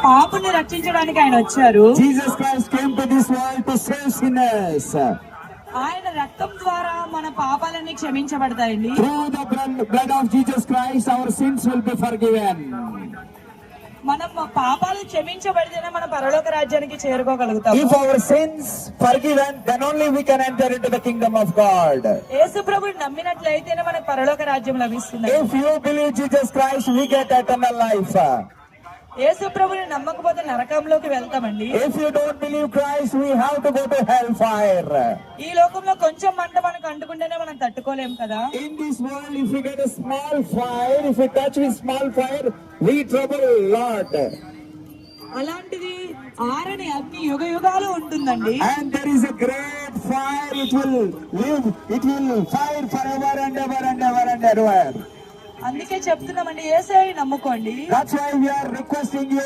పాపుని రక్షించడానికి ఆయన వచ్చారు. Jesus Christ came to this world to save sinners. ఆయన రక్తం ద్వారా మన పాపాలన్నీ క్షమించబడతాయండి. Through the blood of Jesus Christ our sins will be forgiven. మనం పాపాలు క్షమించబడితేనే మన పరలోక రాజ్యానికి చేరుకోగలుగుతాం. If our sins forgiven, then only we can enter into the kingdom of God. యేసు ప్రభువుని నమ్మినట్లయితేనే మనకు పరలోక రాజ్యం లభిస్తుంది. If you believe Jesus Christ, we get eternal life. యేసు ప్రభువుని నమ్మకపోతే నరకంలోకి వెళ్తామండి. If you don't believe Christ, we have to go to hellfire. ఈ లోకంలో కొంచెం మంట మనకు అంటుకుంటేనే మనం తట్టుకోలేం కదా. In this world, if we get a small fire, if we touch with small fire, we trouble a lot. అలాంటిది ఆరని అగ్ని యుగ యుగాలు ఉంటుందండి. And there is a great fire, it will live, it will fire forever and ever and ever and ever. అందుకే చెప్తున్నామండి, యేసయ్యని నమ్ముకోండి. That's why we are requesting you.